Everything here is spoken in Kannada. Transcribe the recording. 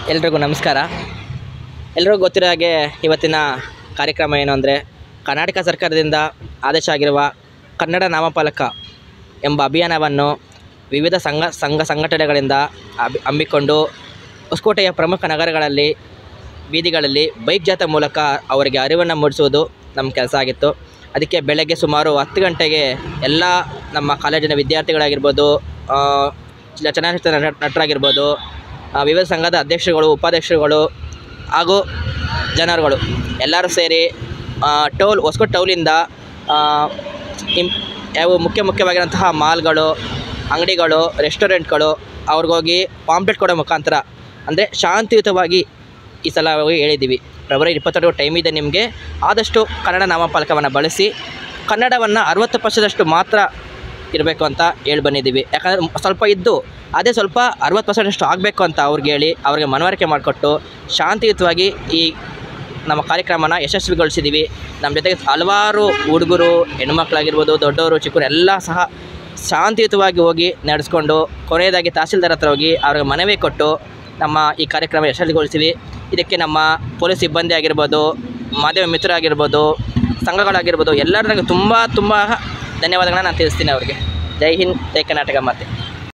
ಎಲ್ರಿಗೂ ನಮಸ್ಕಾರ. ಎಲ್ರಿಗೂ ಗೊತ್ತಿರೋ ಹಾಗೆ ಇವತ್ತಿನ ಕಾರ್ಯಕ್ರಮ ಏನು ಅಂದರೆ, ಕರ್ನಾಟಕ ಸರ್ಕಾರದಿಂದ ಆದೇಶ ಆಗಿರುವ ಕನ್ನಡ ನಾಮಫಲಕ ಎಂಬ ಅಭಿಯಾನವನ್ನು ವಿವಿಧ ಸಂಘಟನೆಗಳಿಂದ ಹಮ್ಮಿಕೊಂಡು ಹೊಸಕೋಟೆಯ ಪ್ರಮುಖ ನಗರಗಳಲ್ಲಿ ಬೀದಿಗಳಲ್ಲಿ ಬೈಕ್ ಜಾಥಾ ಮೂಲಕ ಅವರಿಗೆ ಅರಿವನ್ನು ಮೂಡಿಸುವುದು ನಮ್ಮ ಕೆಲಸ ಆಗಿತ್ತು. ಅದಕ್ಕೆ ಬೆಳಗ್ಗೆ ಸುಮಾರು 10 ಗಂಟೆಗೆ ಎಲ್ಲ ನಮ್ಮ ಕಾಲೇಜಿನ ವಿದ್ಯಾರ್ಥಿಗಳಾಗಿರ್ಬೋದು, ಚಲನಚಿತ್ರ ನಟರಾಗಿರ್ಬೋದು, ವಿವಿಧ ಸಂಘದ ಅಧ್ಯಕ್ಷರುಗಳು, ಉಪಾಧ್ಯಕ್ಷರುಗಳು ಹಾಗೂ ಜನರುಗಳು ಎಲ್ಲರೂ ಸೇರಿ ಹೊಸಕೋಟೆ ಟೌಲಿಂದ ಯಾವ ಮುಖ್ಯವಾಗಿರುವಂತಹ ಮಾಲ್ಗಳು, ಅಂಗಡಿಗಳು, ರೆಸ್ಟೋರೆಂಟ್ಗಳು ಅವ್ರಿಗೋಗಿ ಪಾಂಪ್ಲೆಟ್ ಕೊಡೋ ಮುಖಾಂತರ ಅಂದರೆ ಶಾಂತಿಯುತವಾಗಿ ಈ ಸಲ ಹೋಗಿ ಹೇಳಿದ್ದೀವಿ. ಫೆಬ್ರವರಿ 22 ಟೈಮ್ ಇದೆ ನಿಮಗೆ. ಆದಷ್ಟು ಕನ್ನಡ ನಾಮಫಲಕವನ್ನು ಬಳಸಿ ಕನ್ನಡವನ್ನು 60% ಮಾತ್ರ ಇರಬೇಕು ಅಂತ ಹೇಳಿ ಬಂದಿದ್ದೀವಿ. ಯಾಕಂದರೆ ಸ್ವಲ್ಪ ಇದ್ದು ಅದೇ ಸ್ವಲ್ಪ 60% ಆಗಬೇಕು ಅಂತ ಅವ್ರಿಗೆ ಮನವರಿಕೆ ಮಾಡಿಕೊಟ್ಟು ಶಾಂತಿಯುತವಾಗಿ ಈ ನಮ್ಮ ಕಾರ್ಯಕ್ರಮನ ಯಶಸ್ವಿಗೊಳಿಸಿದ್ದೀವಿ. ನಮ್ಮ ಜೊತೆಗೆ ಹಲವಾರು ಹುಡುಗರು, ಹೆಣ್ಮಕ್ಳಾಗಿರ್ಬೋದು, ದೊಡ್ಡವರು, ಚಿಕ್ಕವರು ಎಲ್ಲ ಸಹ ಶಾಂತಿಯುತವಾಗಿ ಹೋಗಿ ನಡೆಸ್ಕೊಂಡು ಕೊನೆಯದಾಗಿ ತಹಸೀಲ್ದಾರ್ ಹತ್ರ ಹೋಗಿ ಅವ್ರಿಗೆ ಮನವಿ ಕೊಟ್ಟು ನಮ್ಮ ಈ ಕಾರ್ಯಕ್ರಮ ಯಶಸ್ವಿಗೊಳಿಸಿದ್ವಿ. ಇದಕ್ಕೆ ನಮ್ಮ ಪೊಲೀಸ್ ಸಿಬ್ಬಂದಿ ಆಗಿರ್ಬೋದು, ಮಾಧ್ಯಮ ಮಿತ್ರರಾಗಿರ್ಬೋದು, ಸಂಘಗಳಾಗಿರ್ಬೋದು, ಎಲ್ಲರೂ ನನಗೆ ತುಂಬ ಧನ್ಯವಾದಗಳನ್ನ ನಾನು ತಿಳಿಸ್ತೀನಿ ಅವ್ರಿಗೆ. ಜೈ ಹಿಂದ್, ಜೈ ಕರ್ನಾಟಕ ಮಾತೆ.